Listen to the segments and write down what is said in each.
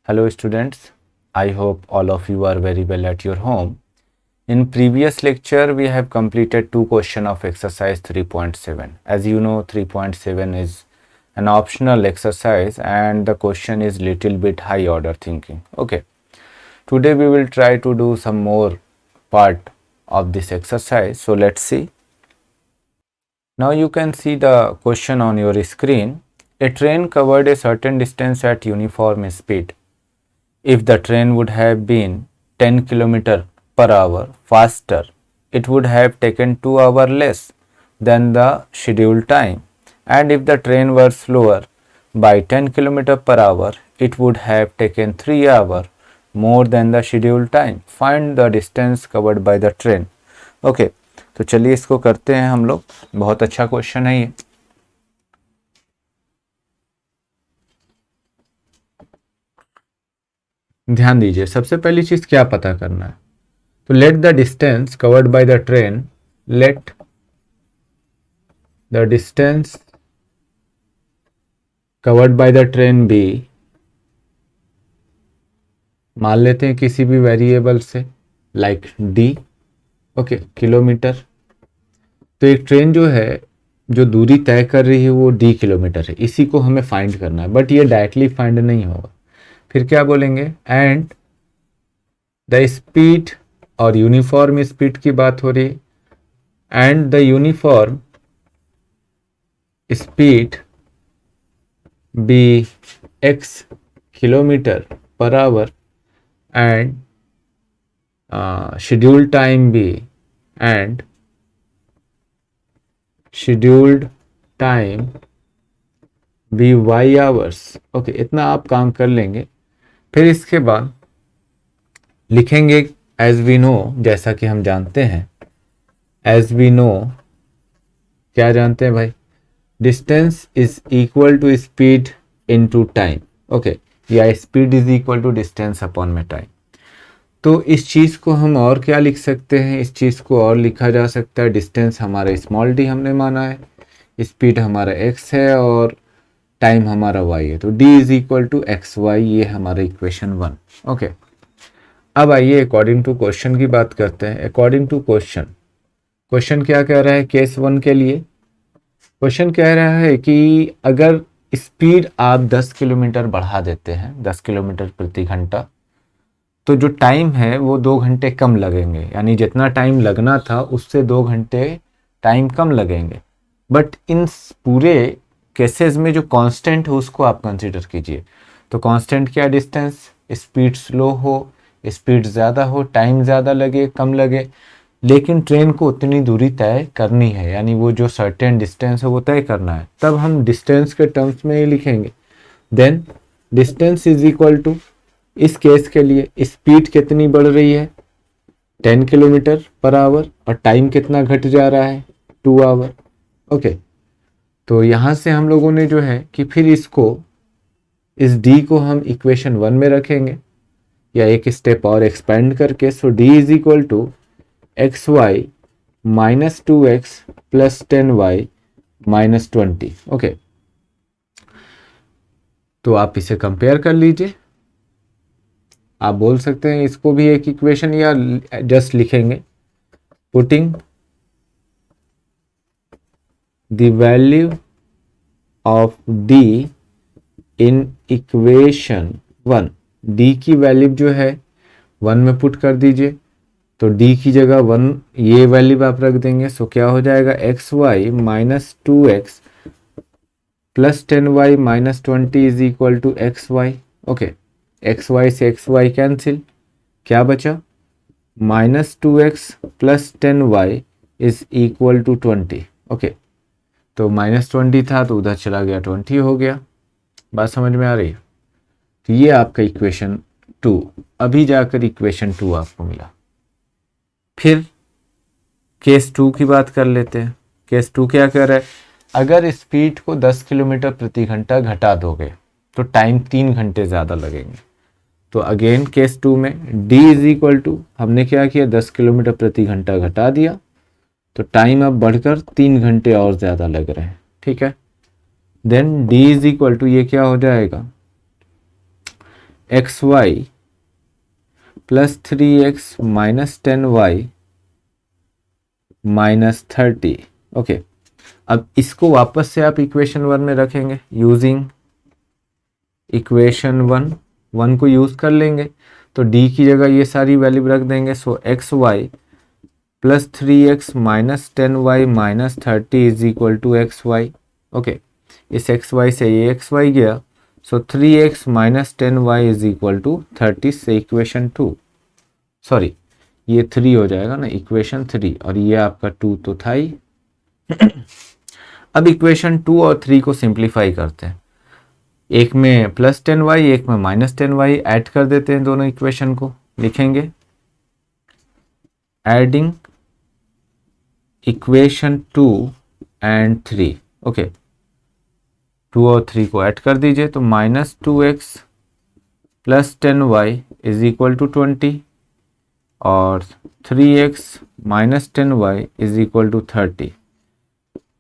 Hello students, I hope all of you are very well at your home. In previous lecture we have completed two questions of exercise 3.7. As you know 3.7 is an optional exercise and the question is little bit high order thinking. Okay, today we will try to do some more part of this exercise. So let's see. Now you can see the question on your screen. A train covered a certain distance at uniform speed. If the train would have been 10 km per hour faster, it would have taken 2 hours less than the scheduled time. And if the train were slower by 10 km per hour, it would have taken 3 hours more than the scheduled time. Find the distance covered by the train. Okay, तो चलिए इसको करते हैं हम लोग. बहुत अच्छा question है ये. ध्यान दीजिए, सबसे पहली चीज क्या पता करना है. तो let the distance covered by the train, let the distance covered by the train be, मान लेते हैं किसी भी वेरिएबल से, लाइक डी. Okay, kilometre. तो एक ट्रेन जो है, जो दूरी तय कर रही है वो डी किलोमीटर है. इसी को हमें फाइंड करना है, बट ये डायरेक्टली फाइंड नहीं होगा. फिर क्या बोलेंगे, एंड द स्पीड, और यूनिफॉर्म स्पीड की बात हो रही है, and the uniform speed be x kilometre per hour and scheduled time be, and scheduled time be y hours. Okay, इतना आप काम कर लेंगे. फिर इसके बाद लिखेंगे एज वी नो, जैसा कि हम जानते हैं, एज वी नो, क्या जानते हैं भाई, distance is equal to speed into time. Okay, या speed is equal to distance upon में टाइम. तो इस चीज़ को हम और क्या लिख सकते हैं, इस चीज़ को और लिखा जा सकता है, डिस्टेंस हमारा स्मॉल डी हमने माना है, स्पीड हमारा x है और टाइम हमारा y है. तो d is equal to x y, ये हमारा इक्वेशन 1. ओके, अब आइए अकॉर्डिंग टू क्वेश्चन की बात करते हैं. अकॉर्डिंग टू क्वेश्चन, क्वेश्चन क्या कह रहा है केस 1 के लिए. क्वेश्चन कह रहा है कि अगर स्पीड आप 10 किलोमीटर बढ़ा देते हैं, 10 किलोमीटर प्रति घंटा, तो जो टाइम है वो 2 घंटे कम लगेंगे. यानी जितना टाइम लगना था उससे 2 घंटे टाइम कम लगेंगे. बट इन पूरे केसेस में जो कांस्टेंट है उसको आप कंसीडर कीजिए. तो कांस्टेंट क्या, डिस्टेंस. स्पीड स्लो हो, स्पीड ज़्यादा हो, टाइम ज़्यादा लगे, कम लगे, लेकिन ट्रेन को उतनी दूरी तय करनी है. यानी वो जो सर्टेन डिस्टेंस है वो तय करना है. तब हम डिस्टेंस के टर्म्स में ही लिखेंगे. Then distance is equal to, इस केस के लिए स्पीड कितनी बढ़ रही है, 10 किलोमीटर पर आवर, और टाइम कितना घट जा रहा है, 2 आवर. ओके, तो यहाँ से हम लोगों ने जो है कि फिर इसको, इस डी को हम इक्वेशन 1 में रखेंगे, या एक स्टेप और एक्सपेंड करके. So D is equal to x y minus 2x plus 10y minus 20. Okay, तो आप इसे कंपेयर कर लीजिए. आप बोल सकते हैं इसको भी एक इक्वेशन, या जस्ट लिखेंगे putting the value of d in equation 1. d की वैल्यू जो है 1 में पुट कर दीजिए. तो d की जगह 1 ये वैल्यू आप रख देंगे. सो क्या हो जाएगा, x y minus 2x plus 10y minus 20 is equal to x y. Okay, x y से एक्स वाई कैंसिल, क्या बचा, minus 2x plus 10y is equal to 20. Okay, तो माइनस 20 था तो उधर चला गया, 20 हो गया. बात समझ में आ रही है. तो ये आपका इक्वेशन 2. अभी जाकर इक्वेशन 2 आपको मिला. फिर केस 2 की बात कर लेते हैं. केस 2 क्या कह रहा है, अगर स्पीड को 10 किलोमीटर प्रति घंटा घटा दोगे तो टाइम 3 घंटे ज़्यादा लगेंगे. तो अगेन केस 2 में d इज इक्वल टू, हमने क्या किया, 10 किलोमीटर प्रति घंटा घटा दिया, तो टाइम अब बढ़कर 3 घंटे और ज़्यादा लग रहे हैं. ठीक है, then d is equal to, ये क्या हो जाएगा, x y plus 3x minus 10y minus 30। Okay, अब इसको वापस से आप इक्वेशन 1 में रखेंगे यूजिंग इक्वेशन 1 को यूज कर लेंगे, तो d की जगह ये सारी वैल्यू रख देंगे। So x y plus 3x minus 10y minus 30 is equal to x y. Okay, इस एक्स वाई से ये एक्स वाई गया, so 3x minus 10y is equal to 30 से इक्वेशन 2, सॉरी ये 3 हो जाएगा ना, इक्वेशन 3, और ये आपका 2 तो था ही। अब इक्वेशन 2 और 3 को सिंप्लीफाई करते हैं, एक में प्लस 10y एक में माइनस 10y ऐड कर देते हैं दोनों इक्वेशन को। लिखेंगे एडिंग इक्वेशन 2 एंड 3। ओके, 2 और 3 को ऐड कर दीजिए, तो minus 2x plus 10y is equal to 20 और 3x minus 10y is equal to 30।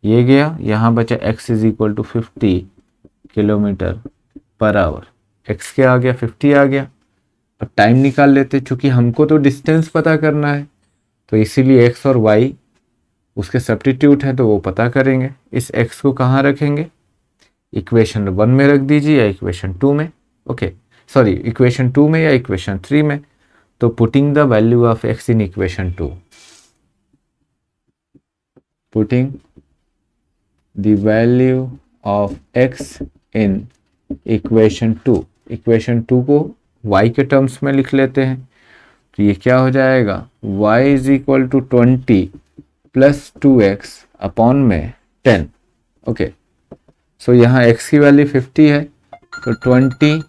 ये गया, यहाँ बचा x is equal to 50 kilometre per hour. x क्या आ गया, 50 आ गया। अब टाइम निकाल लेते, चूंकि हमको तो डिस्टेंस पता करना है, तो इसीलिए x और y उसके सब्स्टिट्यूट है, तो वो पता करेंगे। इस x को कहाँ रखेंगे, इक्वेशन 1 में रख दीजिए या इक्वेशन 2 में। ओके, सॉरी इक्वेशन 2 में या इक्वेशन 3 में। तो putting the value of x in equation 2, putting the value of x in equation 2, equation 2 को y के टर्म्स में लिख लेते हैं। तो ये क्या हो जाएगा, y is equal to 20 plus 2x upon में 10। ओके, सो यहाँ x की वैल्यू 50 है, तो 20,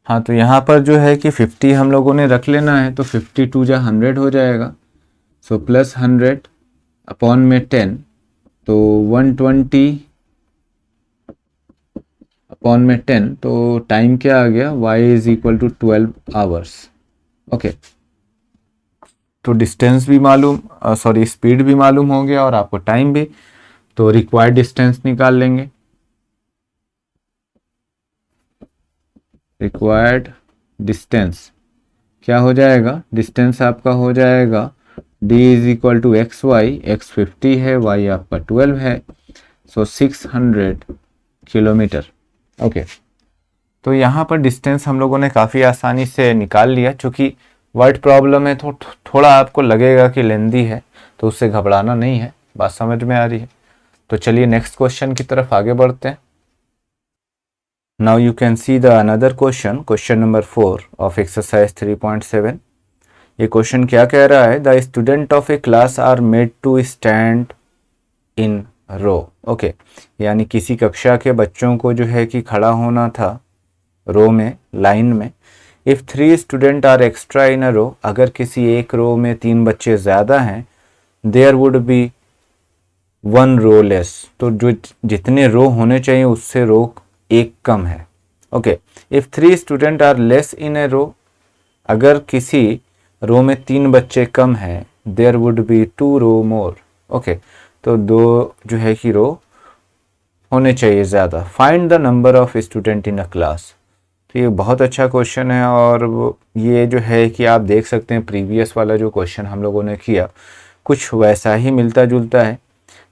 हाँ तो यहाँ पर जो है कि 50 हम लोगों ने रख लेना है, तो 52 जा 100 हो जाएगा। सो प्लस 100 अपॉन में 10, तो 120 अपॉन में 10, तो टाइम क्या आ गया, y is equal to 12 hours. Okay, तो डिस्टेंस भी मालूम, सॉरी स्पीड भी मालूम हो गया और आपको टाइम भी। तो रिक्वायर्ड डिस्टेंस निकाल लेंगे, रिक्वायर्ड डिस्टेंस क्या हो जाएगा, डिस्टेंस आपका हो जाएगा d is equal to x y, x 50 है, y आपका 12 है, सो 600 किलोमीटर। ओके, तो यहाँ पर डिस्टेंस हम लोगों ने काफ़ी आसानी से निकाल लिया। चूँकि वर्ड प्रॉब्लम है तो थोड़ा आपको लगेगा कि लेंदी है, तो उससे घबराना नहीं है, बात समझ में आ रही है। तो चलिए नेक्स्ट क्वेश्चन की तरफ आगे बढ़ते हैं। Now you can see the another question, question number 4 of exercise 3.7। ये क्वेश्चन क्या कह रहा है, the student of a class are made to stand in row. Okay, यानी किसी कक्षा के बच्चों को जो है कि खड़ा होना था रो में, लाइन में। If 3 student are extra in a row, अगर किसी एक रो में 3 बच्चे ज़्यादा हैं, there would be 1 row less, तो जो जितने रो होने चाहिए उससे रो एक कम है। Okay, if 3 student are less in a row, अगर किसी रो में 3 बच्चे कम हैं, there would be 2 row more. Okay, तो 2 जो है कि रो होने चाहिए ज़्यादा। Find the number of student in a class. तो ये बहुत अच्छा क्वेश्चन है, और ये जो है कि आप देख सकते हैं प्रीवियस वाला जो क्वेश्चन हम लोगों ने किया कुछ वैसा ही मिलता जुलता है।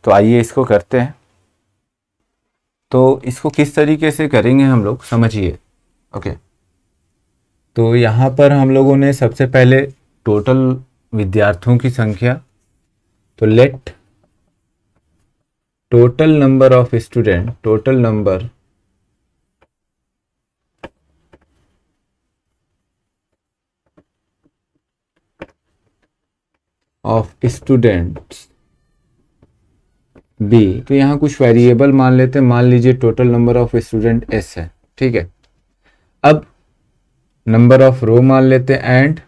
तो आइए इसको करते हैं। तो इसको किस तरीके से करेंगे हम लोग, समझिए। ओके, तो यहाँ पर हम लोगों ने सबसे पहले टोटल विद्यार्थियों की संख्या, तो let total number of student, total number of students be. तो यहाँ कुछ वेरिएबल मान लेते हैं, मान लीजिए total number of student S है, ठीक है। अब नंबर ऑफ रो मान लेते हैं, and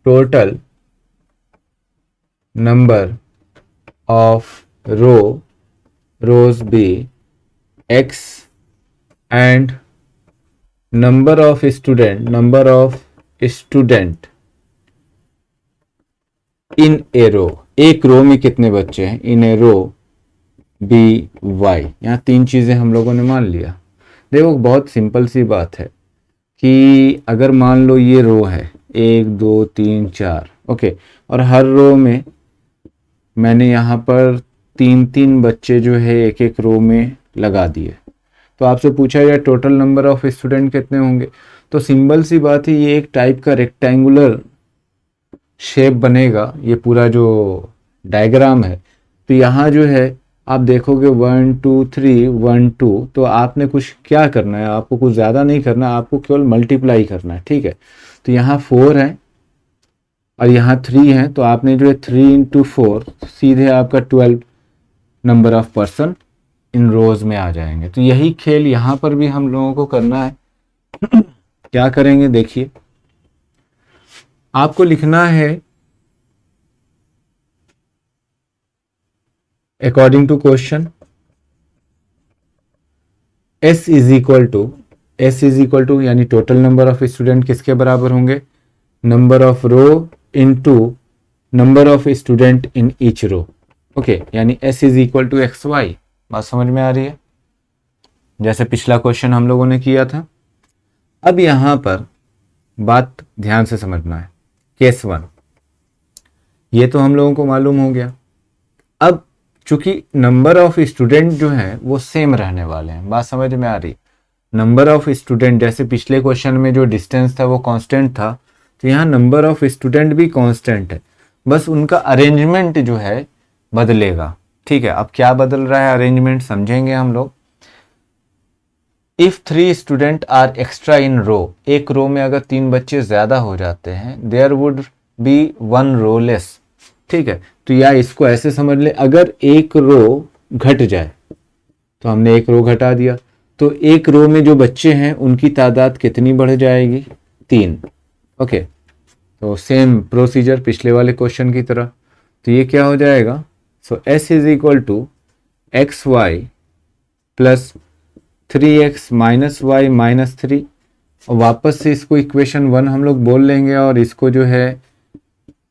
total number of rows be x, and number of student in a row, एक रो में कितने बच्चे हैं, इन ए रो बी वाई। यहाँ 3 चीजें हम लोगों ने मान लिया। देखो बहुत सिंपल सी बात है, कि अगर मान लो ये रो है 1 2 3 4, ओके, और हर रो में मैंने यहाँ पर 3 बच्चे जो है एक एक रो में लगा दिए, तो आपसे पूछा जाए टोटल नंबर ऑफ स्टूडेंट कितने होंगे, तो सिंपल सी बात है, ये एक टाइप का रेक्टेंगुलर शेप बनेगा ये पूरा जो डायग्राम है। तो यहाँ जो है आप देखोगे 1 2 3 1 2, तो आपने कुछ क्या करना है, आपको कुछ ज़्यादा नहीं करना, आपको केवल मल्टीप्लाई करना है, ठीक है। तो यहाँ 4 है और यहाँ 3 है, तो आपने जो है 3 इंटू 4 सीधे आपका 12 नंबर ऑफ पर्सन इन रोज में आ जाएंगे। तो यही खेल यहाँ पर भी हम लोगों को करना है। क्या करेंगे देखिए, आपको लिखना है according to question S is equal to यानी टोटल नंबर ऑफ स्टूडेंट किसके बराबर होंगे, number of row into number of student in each row, okay, यानी S is equal to XY। बात समझ में आ रही है, जैसे पिछला क्वेश्चन हम लोगों ने किया था। अब यहां पर बात ध्यान से समझना है, केस 1 ये तो हम लोगों को मालूम हो गया। अब चूंकि नंबर ऑफ स्टूडेंट जो है वो सेम रहने वाले हैं, बात समझ में आ रही, नंबर ऑफ स्टूडेंट जैसे पिछले क्वेश्चन में जो डिस्टेंस था वो कांस्टेंट था, तो यहाँ नंबर ऑफ स्टूडेंट भी कांस्टेंट है, बस उनका अरेंजमेंट जो है बदलेगा, ठीक है। अब क्या बदल रहा है अरेंजमेंट समझेंगे हम लोग। इफ 3 स्टूडेंट आर एक्स्ट्रा इन रो, एक रो में अगर 3 बच्चे ज्यादा हो जाते हैं, there would be 1 row less, ठीक है। तो या इसको ऐसे समझ ले, अगर एक रो घट जाए, तो हमने एक रो घटा दिया, तो एक रो में जो बच्चे हैं उनकी तादाद कितनी बढ़ जाएगी, 3, ओके। तो सेम प्रोसीजर पिछले वाले क्वेश्चन की तरह, तो ये क्या हो जाएगा, so S is equal to XY plus 3x minus y minus 3, और वापस से इसको इक्वेशन 1 हम लोग बोल लेंगे और इसको जो है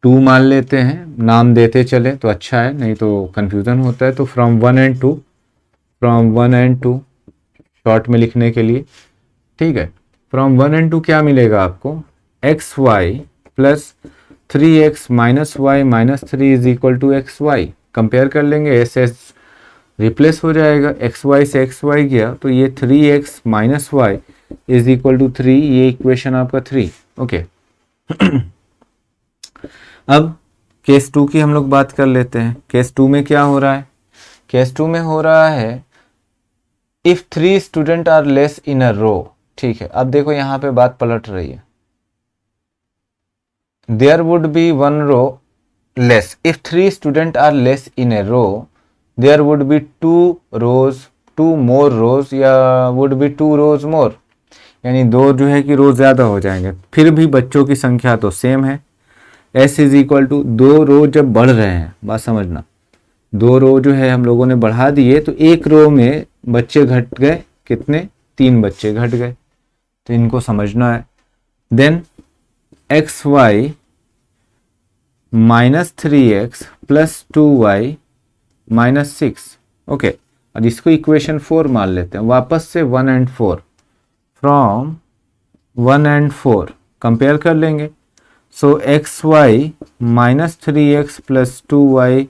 2 मान लेते हैं, नाम देते चले तो अच्छा है, नहीं तो कंफ्यूजन होता है। तो फ्रॉम 1 एंड 2 शॉर्ट में लिखने के लिए, ठीक है, फ्रॉम 1 एंड 2 क्या मिलेगा आपको, XY plus 3x minus y minus 3 is equal to XY। Compare कर लेंगे, SS रिप्लेस हो जाएगा, XY से XY गया, तो ये 3x minus y is equal to 3, ये इक्वेशन आपका 3, ओके। अब केस 2 की हम लोग बात कर लेते हैं। केस 2 में क्या हो रहा है, केस 2 में हो रहा है if 3 student are less in a row, ठीक है। अब देखो यहाँ पे बात पलट रही है, there would be 1 row less, if 3 student are less in a row there would be 2 more rows, या वुड बी 2 रोज मोर, यानी 2 जो है कि रोज ज्यादा हो जाएंगे, फिर भी बच्चों की संख्या तो सेम है। S इज इक्वल टू 2 रो जब बढ़ रहे हैं, बात समझना, 2 रो जो है हम लोगों ने बढ़ा दिए, तो एक रो में बच्चे घट गए, कितने, 3 बच्चे घट गए, तो इनको समझना है। Then XY minus 3x plus 2y minus 6, okay. और इसको इक्वेशन 4 मान लेते हैं, वापस से 1 एंड 4, फ्रॉम 1 एंड 4 कंपेयर कर लेंगे। So XY minus 3x plus 2y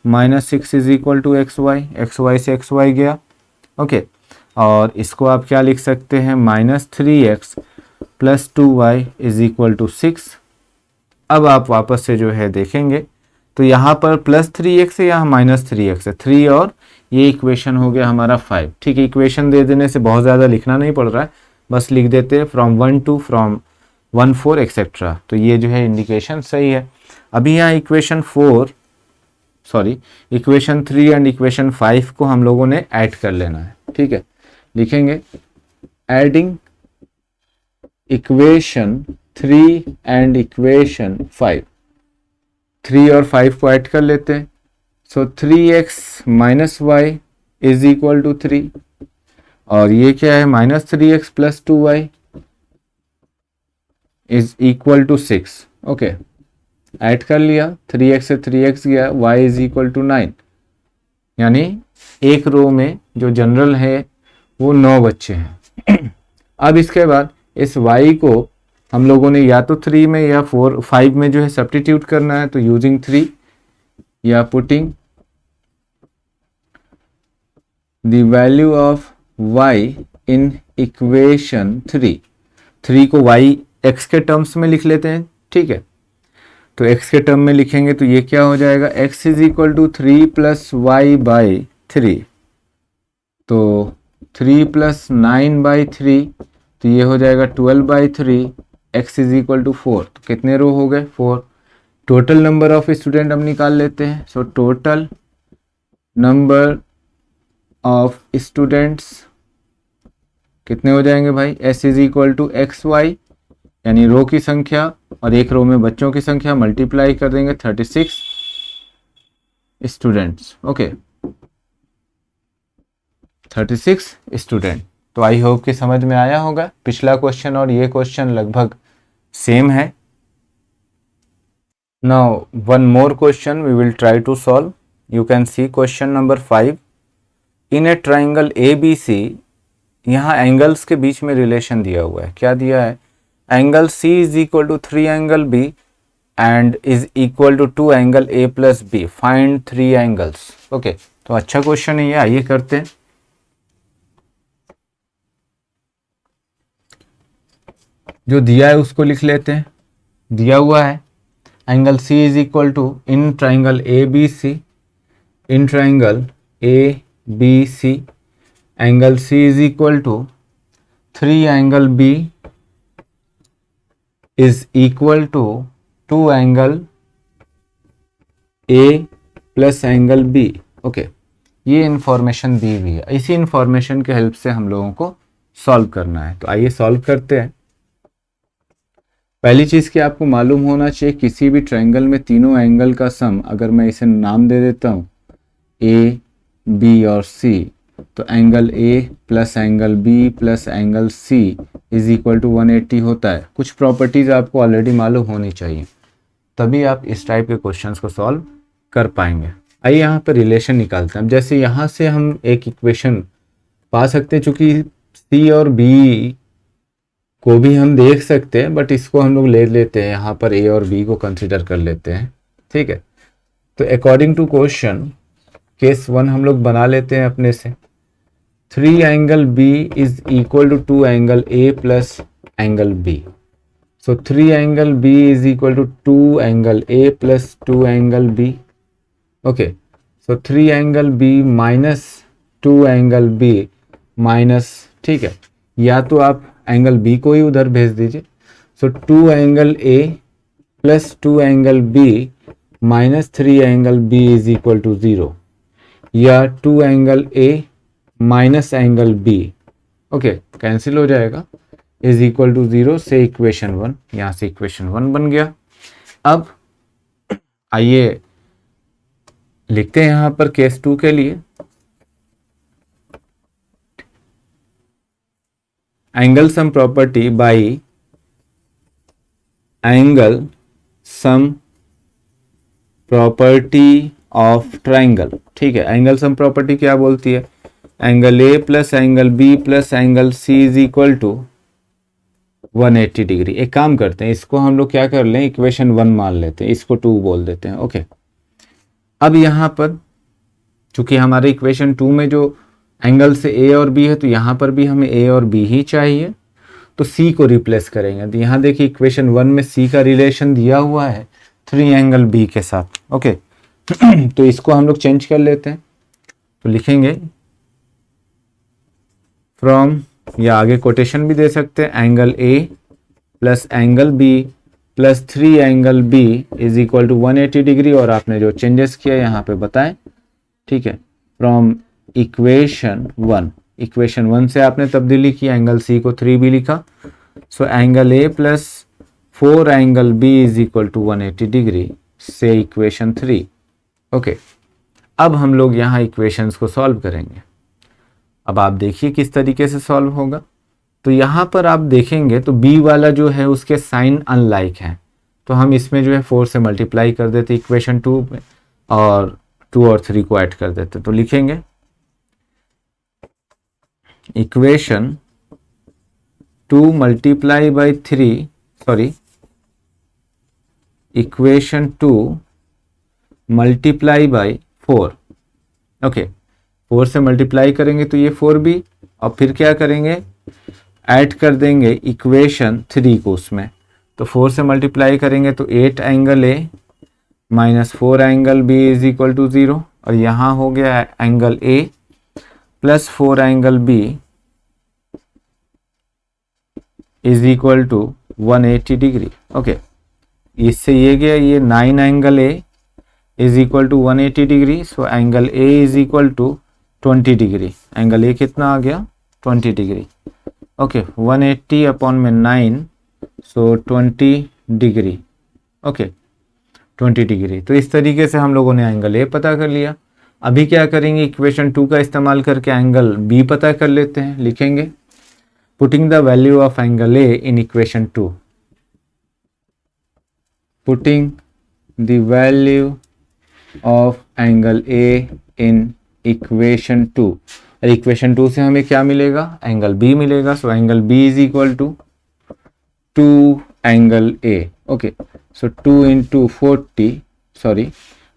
minus 6 is equal to XY से XY गया, ओके। और इसको आप क्या लिख सकते हैं, minus 3x plus 2y is equal to 6। अब आप वापस से जो है देखेंगे, तो यहाँ पर प्लस 3x है, यहाँ माइनस 3x है, 3 और ये इक्वेशन हो गया हमारा 5, ठीक है। इक्वेशन दे देने से बहुत ज़्यादा लिखना नहीं पड़ रहा है, बस लिख देते हैं फ्रॉम 1 2 फ्रॉम 1 4 एक्सेट्रा, तो ये जो है इंडिकेशन सही है। अभी यहाँ इक्वेशन 3 एंड इक्वेशन 5 को हम लोगों ने ऐड कर लेना है, ठीक है। लिखेंगे एडिंग इक्वेशन 3 एंड इक्वेशन 5, 3 और 5 को ऐड कर लेते हैं। So 3x minus y is equal to 3, और ये क्या है, minus 3x plus 2y is equal to 6, okay. Add कर लिया, 3x से 3x गया, y इज इक्वल टू 9, यानी एक रो में जो जनरल है वो 9 बच्चे हैं। अब इसके बाद इस y को हम लोगों ने या तो 3 में या 4 5 में जो है सब्स्टिट्यूट करना है, तो यूजिंग 3 या putting the value of y in equation 3 को y x के टर्म्स में लिख लेते हैं, ठीक है। तो x के टर्म में लिखेंगे तो ये क्या हो जाएगा, x is equal to 3 plus y by 3, तो 3 प्लस 9 बाई 3, तो ये हो जाएगा 12 by 3, x is equal to 4। तो कितने रो हो गए, 4। टोटल नंबर ऑफ स्टूडेंट हम निकाल लेते हैं। So total number of students कितने हो जाएंगे भाई, s is equal to x y, यानी रो की संख्या और एक रो में बच्चों की संख्या मल्टीप्लाई कर देंगे 36 स्टूडेंट्स। Okay, 36 student. तो आई होप कि समझ में आया होगा। पिछला क्वेश्चन और ये क्वेश्चन लगभग सेम है। Now one more question we will try to solve. You can see question number 5। In a triangle ABC, यहाँ एंगल्स के बीच में रिलेशन दिया हुआ है। क्या दिया है, angle C is equal to 3 angle B and is equal to 2 angle A plus B, find 3 angles. Okay, तो अच्छा क्वेश्चन है ये, आइए करते हैं। जो दिया है उसको लिख लेते हैं। दिया हुआ है angle C is equal to, in triangle ABC, in triangle ABC angle C is equal to 3 angle B is equal to 2 angle A plus angle B। Okay, ये इंफॉर्मेशन दी हुई है। इसी इंफॉर्मेशन के हेल्प से हम लोगों को सॉल्व करना है। तो आइए सॉल्व करते हैं। पहली चीज़ कि आपको मालूम होना चाहिए किसी भी ट्रायंगल में तीनों एंगल का सम, अगर मैं इसे नाम दे देता हूँ A, B और C, तो angle A plus angle B plus angle C is equal to 180 होता है। कुछ प्रॉपर्टीज़ आपको ऑलरेडी मालूम होनी चाहिए, तभी आप इस टाइप के क्वेश्चंस को सॉल्व कर पाएंगे। आइए यहाँ पर रिलेशन निकालते हैं। अब जैसे यहाँ से हम एक इक्वेशन पा सकते हैं, चूँकि C और B को भी हम देख सकते हैं, बट इसको हम लोग ले लेते हैं, यहाँ पर A और B को कंसिडर कर लेते हैं, ठीक है। तो अकॉर्डिंग टू क्वेश्चन केस 1 हम लोग बना लेते हैं अपने से। 3 angle B is equal to 2 angle A plus angle B। So 3 angle B is equal to 2 angle A plus 2 angle B। Okay, so 3 angle B minus 2 angle B minus, ठीक है, या तो आप एंगल B को ही उधर भेज दीजिए। So 2 angle A plus 2 angle B minus 3 angle B is equal to 0, या 2 angle A minus angle B, okay, cancel हो जाएगा, इज इक्वल टू 0 से इक्वेशन 1, यहाँ से इक्वेशन 1 बन गया। अब आइए लिखते हैं यहाँ पर केस 2 के लिए। Angle sum property by angle sum property of triangle, ठीक है। एंगल सम प्रॉपर्टी क्या बोलती है, angle A plus angle B plus angle C is equal to 180 degree. एक काम करते हैं, इसको हम लोग क्या कर लें, इक्वेशन 1 मान लेते हैं, इसको 2 बोल देते हैं। ओके, अब यहाँ पर चूंकि हमारे इक्वेशन 2 में जो एंगल से A और B है, तो यहाँ पर भी हमें A और B ही चाहिए, तो C को रिप्लेस करेंगे। तो यहाँ देखिए इक्वेशन 1 में C का रिलेशन दिया हुआ है 3 एंगल B के साथ। ओके, तो इसको हम लोग चेंज कर लेते हैं। तो लिखेंगे फ्रॉम, या आगे कोटेशन भी दे सकते हैं, angle A plus angle B plus 3 angle B is equal to 180 degree, और आपने जो चेंजेस किया यहाँ पे बताएं, ठीक है। फ्रॉम इक्वेशन 1, इक्वेशन 1 से आपने तब्दीली की, एंगल C को 3B लिखा। So angle A plus 4 angle B is equal to 180 degree से इक्वेशन 3। ओके, अब हम लोग यहाँ इक्वेशंस को सॉल्व करेंगे। अब आप देखिए किस तरीके से सॉल्व होगा। तो यहाँ पर आप देखेंगे तो B वाला जो है उसके साइन अनलाइक है, तो हम इसमें जो है 4 से मल्टीप्लाई कर देते इक्वेशन 2 में, और 2 और 3 को ऐड कर देते। तो लिखेंगे equation 2 multiply by 3, sorry, equation 2 multiply by 4। Okay, 4 से मल्टीप्लाई करेंगे तो ये 4b, और फिर क्या करेंगे, ऐड कर देंगे इक्वेशन 3 को उसमें। तो 4 से मल्टीप्लाई करेंगे तो 8 angle A minus 4 angle B is equal to 0, और यहाँ हो गया angle A plus 4 angle B is equal to 180 degree. Okay, इससे ये गया, ये 9 angle A is equal to 180 degree, so angle A is equal to 20 degree. Angle A कितना आ गया, 20 डिग्री। ओके, 180 अपॉन में 9, सो 20 डिग्री। Okay, 20 degree. तो इस तरीके से हम लोगों ने एंगल ए पता कर लिया। अभी क्या करेंगे, इक्वेशन 2 का इस्तेमाल करके एंगल बी पता कर लेते हैं। लिखेंगे putting the value of angle A in equation 2, putting the value of angle A in equation 2। और इक्वेशन 2 से हमें क्या मिलेगा, एंगल बी मिलेगा। So angle B is equal to 2 angle A. Okay, so 2 into 40, sorry,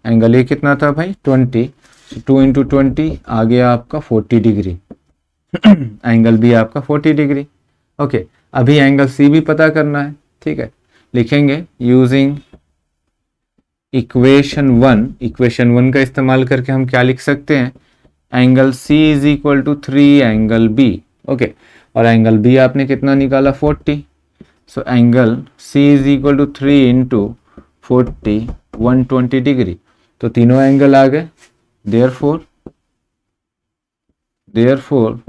angle A कितना था भाई, 20, सो 2 into 20 आ गया आपका 40 डिग्री। एंगल बी आपका 40 डिग्री। ओके, अभी एंगल सी भी पता करना है। ठीक है, लिखेंगे यूजिंग इक्वेशन 1, इक्वेशन 1 का इस्तेमाल करके हम क्या लिख सकते हैं, angle C is equal to 3 angle B. Okay, और एंगल बी आपने कितना निकाला, 40, so angle C is equal to 3 into 40, 120 degree. तो तीनों एंगल आ गए। Therefore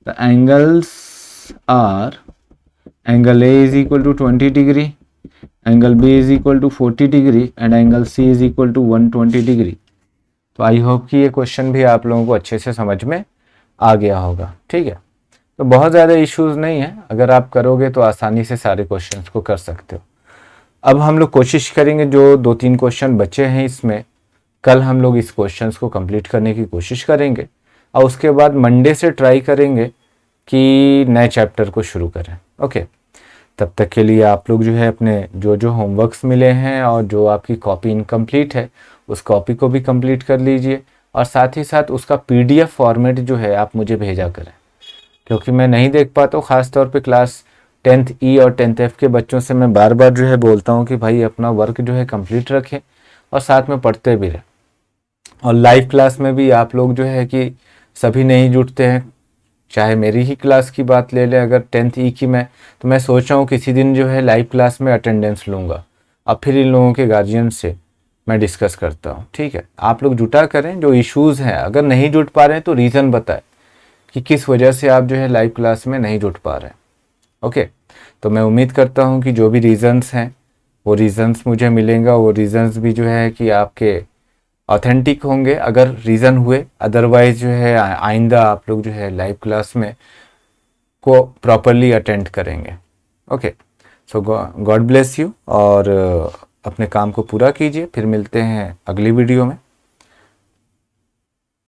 the angles are, angle A is equal to 20 degree, angle B is equal to 40 degree and angle C is equal to 120 degree. तो I hope कि ये question भी आप लोगों को अच्छे से समझ में आ गया होगा। ठीक है, तो बहुत ज़्यादा इश्यूज नहीं है, अगर आप करोगे तो आसानी से सारे क्वेश्चंस को कर सकते हो। अब हम लोग कोशिश करेंगे, जो 2-3 क्वेश्चन बचे हैं इसमें, कल हम लोग इस क्वेश्चंस को कंप्लीट करने की कोशिश करेंगे, और उसके बाद मंडे से ट्राई करेंगे कि नए चैप्टर को शुरू करें। ओके, तब तक के लिए आप लोग जो है अपने जो होमवर्क्स मिले हैं और जो आपकी कॉपी इनकम्प्लीट है उस कॉपी को भी कंप्लीट कर लीजिए, और साथ ही साथ उसका पीडीएफ फॉर्मेट जो है आप मुझे भेजा करें, क्योंकि मैं नहीं देख पाता हूँ। ख़ासतौर पे क्लास 10th ई और 10th एफ के बच्चों से मैं बार बार जो है बोलता हूँ कि भाई अपना वर्क जो है कंप्लीट रखें और साथ में पढ़ते भी रहें। और लाइव क्लास में भी आप लोग जो है कि सभी नहीं जुटते हैं, चाहे मेरी ही क्लास की बात ले लें, अगर 10th ई की तो मैं सोच रहा हूँ किसी दिन जो है लाइव क्लास में अटेंडेंस लूँगा, अब फिर इन लोगों के गार्जियन से मैं डिस्कस करता हूँ। ठीक है, आप लोग जुटा करें, जो इश्यूज़ हैं अगर नहीं जुट पा रहे हैं तो रीज़न बताएं कि किस वजह से आप जो है लाइव क्लास में नहीं जुट पा रहे हैं। ओके, तो मैं उम्मीद करता हूँ कि जो भी रीज़न्स हैं वो रीज़न्स मुझे मिलेंगे, वो रीज़न्स भी जो है कि आपके ऑथेंटिक होंगे अगर रीज़न हुए, अदरवाइज जो है आइंदा आप लोग जो है लाइव क्लास में को प्रॉपरली अटेंड करेंगे। Okay, so God bless you, और अपने काम को पूरा कीजिए। फिर मिलते हैं अगली वीडियो में।